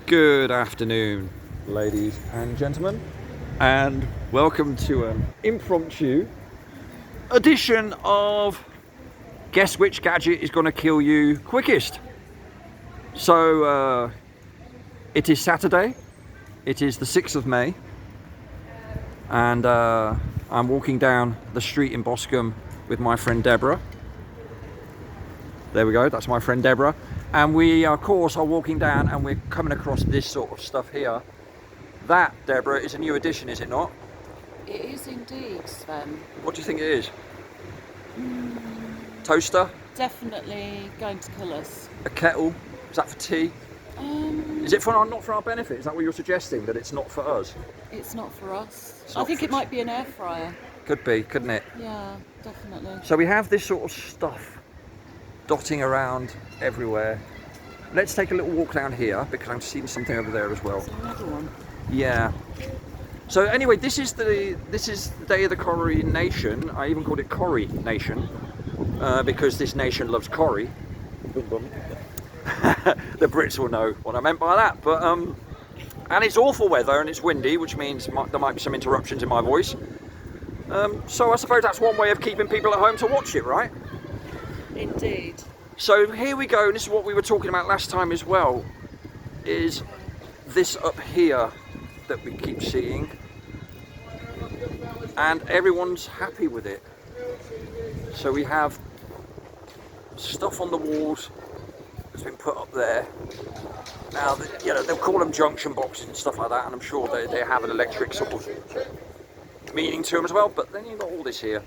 Good afternoon, ladies and gentlemen, and welcome to an impromptu edition of Guess Which Gadget is going to kill you quickest. So, it is Saturday, it is the 6th of May, and I'm walking down the street in Boscombe with my friend Deborah. There we go, that's my friend Deborah. And we, of course, are walking down and we're coming across this sort of stuff here. That, Deborah, is a new addition, is it not? It is indeed, Sven. What do you think it is? Toaster? Definitely going to kill us. A kettle? Is that for tea? Is it not for our benefit? Is that what you're suggesting, that it's not for us? It's not for us. It's I not think for it might be an air fryer. Could be, couldn't it? Yeah, definitely. So we have this sort of stuff dotting around everywhere. Let's take a little walk down here because I'm seeing something over there as well. There's another one. Yeah. So anyway, this is the day of the coronation. I even called it Corrie Nation because this nation loves Corrie. The Brits will know what I meant by that. But and it's awful weather and it's windy, which means there might be some interruptions in my voice. So I suppose that's one way of keeping people at home to watch it, right? Indeed. So here we go, and this is what we were talking about last time as well, is this up here that we keep seeing, and everyone's happy with it. So we have stuff on the walls that's been put up there. Now, you know, they'll call them junction boxes and stuff like that, and I'm sure they have an electric sort of meaning to them as well, but then you've got all this here.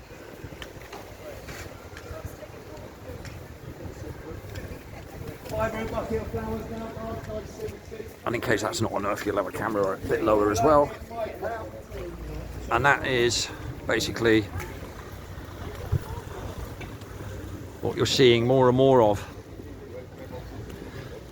And in case that's not enough, you'll have a camera a bit lower as well. And that is basically what you're seeing more and more of.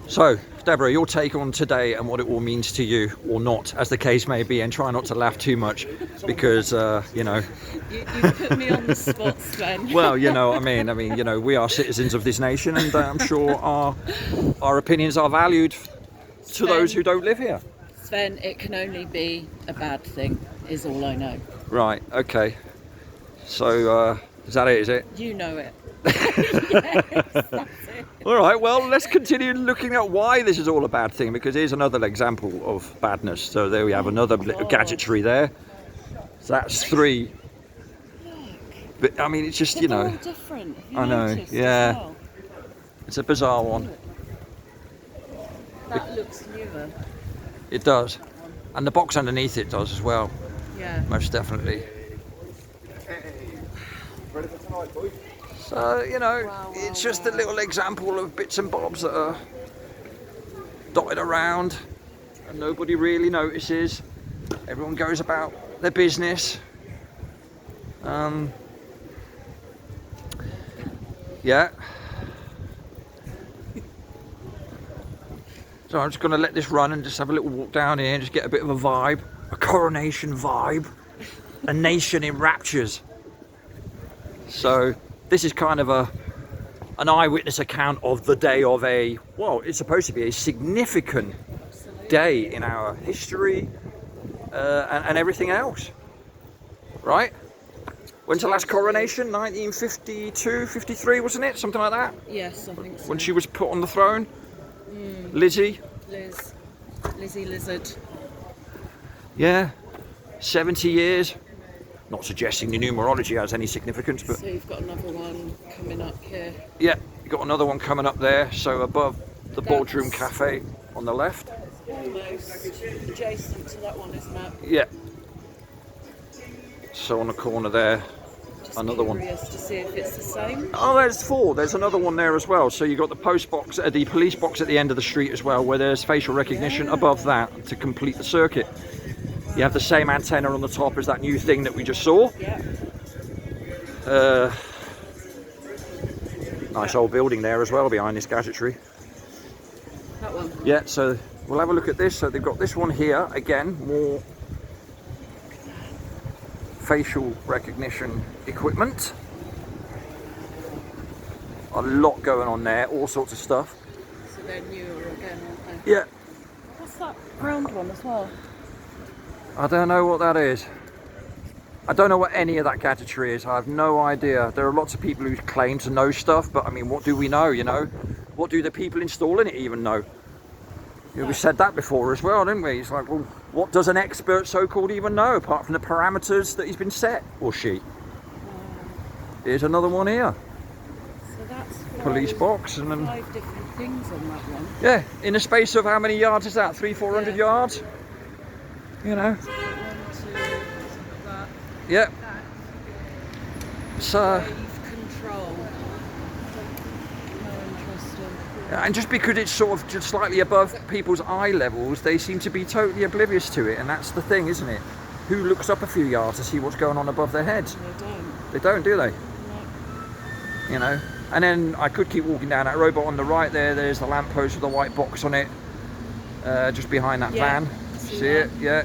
So, Deborah, your take on today and what it all means to you, or not, as the case may be, and try not to laugh too much because, you know. You put me on the spot, Sven. Well, you know, I mean, you know, we are citizens of this nation, and I'm sure our opinions are valued to those who don't live here. Sven, it can only be a bad thing, is all I know. Right, okay. So, is that it, is it? You know it. Yes, that's it. All right, well, let's continue looking at why this is all a bad thing, because here's another example of badness. So there we have another little gadgetry there. So that's 3. But I mean, it's just, you They're know. all different. Have you I know, noticed as yeah. well? It's a bizarre one. That looks newer. It does. And the box underneath it does as well, Yeah. most definitely. So, you know, Wow, it's wow, just a little example of bits and bobs that are dotted around and nobody really notices. Everyone goes about their business. Yeah. So I'm just going to let this run and just have a little walk down here and just get a bit of a vibe, a coronation vibe, a nation in raptures. So this is kind of an eyewitness account of the day of it's supposed to be a significant day in our history and everything else, right? When's the last coronation? 1952, 53, wasn't it? Something like that? Yes, I think so. When she was put on the throne? Lizzie? Lizzie Lizard. Yeah, 70 years. Not suggesting the numerology has any significance, but So you've got another one coming up here. yeah, you've got another one coming up there. So above the Boardroom Cafe on the left. Almost adjacent to that one, isn't it? Yeah. So on the corner there, Just another one. curious to see if it's the same. Oh, there's 4. There's another one there as well. So you've got the post box, the police box at the end of the street as well, where there's facial recognition above that to complete the circuit. You have the same antenna on the top as that new thing that we just saw. Yeah. Nice old building there as well behind this gadgetry. That one. Yeah, so we'll have a look at this. So they've got this one here, again, more facial recognition equipment. A lot going on there, all sorts of stuff. So they're newer again, aren't they? Yeah. What's that round one as well? I don't know what that is. I don't know what any of that gadgetry is. I have no idea. There are lots of people who claim to know stuff, but I mean, what do we know, you know? What do the people installing it even know? Yeah, we said that before as well, didn't we? It's like, well, what does an expert so-called even know, apart from the parameters that he's been set, or she? Here's another one here. So that's Police box, and then 5 different things on that one. yeah, in a space of how many yards is that? 300-400 yards? You know. 1, 2, that. Yeah. So. Wave control. No, interesting. And just because it's sort of just slightly above people's eye levels, they seem to be totally oblivious to it, and that's the thing, isn't it? Who looks up a few yards to see what's going on above their heads? They don't. They don't, do they? No. You know. And then I could keep walking down that road, but on the right there's the lamppost with a white box on it, just behind that van. See it? Yeah.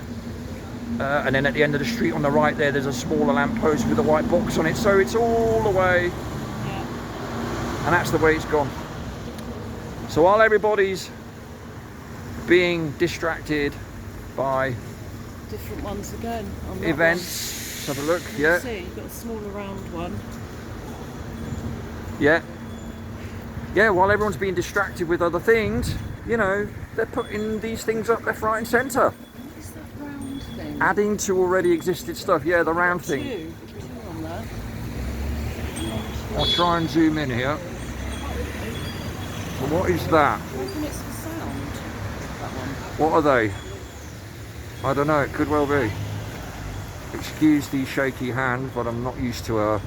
And then at the end of the street on the right there's a smaller lamppost with a white box on it. So it's all the way, and that's the way it's gone. So while everybody's being distracted by Different ones again. On that events, one. have a look. You Yeah. see, you've got a smaller round one. Yeah. Yeah, while everyone's being distracted with other things, you know, they're putting these things up left, right and centre. What is that round thing? Adding to already existed stuff. Yeah, the round thing. Two on there. I'll try and zoom in here. So what is that? Do you reckon it's for sound? That one. What are they? I don't know, it could well be. Excuse the shaky hand, but I'm not used to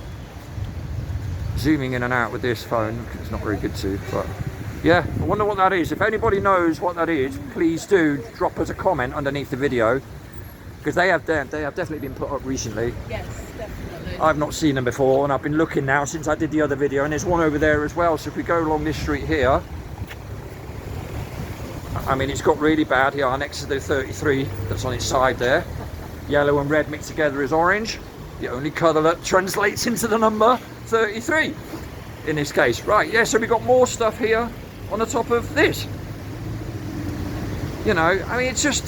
zooming in and out with this phone. It's not very good to, but yeah, I wonder what that is. If anybody knows what that is, please do drop us a comment underneath the video, because they have definitely been put up recently. Yes, definitely. I've not seen them before, and I've been looking now since I did the other video, and there's one over there as well. So if we go along this street here, I mean, it's got really bad here next to the 33 that's on its side there. Yellow and red mixed together is orange. The only colour that translates into the number 33 in this case. Right, yeah, so we've got more stuff here on the top of this. You know, I mean, it's just,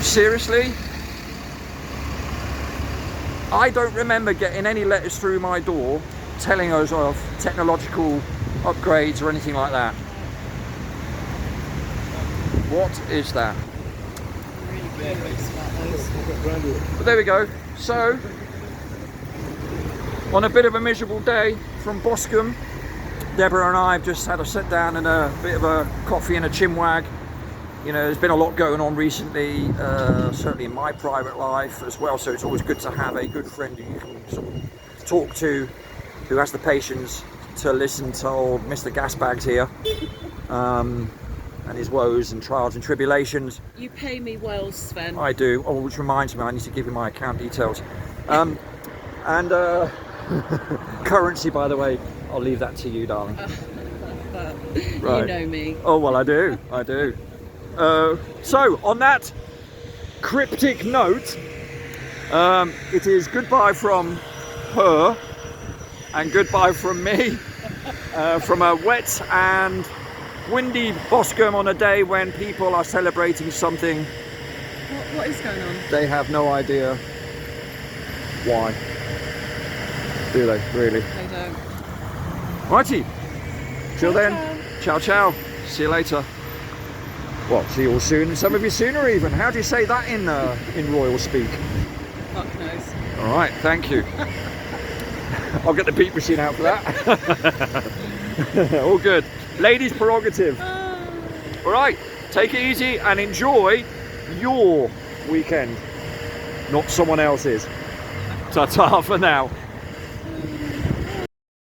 seriously, I don't remember getting any letters through my door telling us of technological upgrades or anything like that. What is that? I'm really curious about those. But there we go. So, on a bit of a miserable day from Boscombe, Deborah and I have just had a sit down and a bit of a coffee and a chinwag. You know, there's been a lot going on recently, certainly in my private life as well, so it's always good to have a good friend who you can sort of talk to, who has the patience to listen to old Mr. Gasbags here, and his woes and trials and tribulations. You pay me well, Sven. I do. Oh, which reminds me, I need to give you my account details. Currency, by the way, I'll leave that to you, darling. Right. You know me. Oh, well, I do. I do. So, on that cryptic note, it is goodbye from her and goodbye from me from a wet and windy Boscombe on a day when people are celebrating something. What is going on? They have no idea why. Do they, really? They don't. Righty. Till Ciao, then, ciao ciao. See you later. Well, see you all soon, and some of you sooner even. How do you say that in royal speak? Fuck knows. All right, thank you. I'll get the beat machine out for that. All good. Ladies' prerogative. All right, take it easy and enjoy your weekend, not someone else's. Ta-ta for now.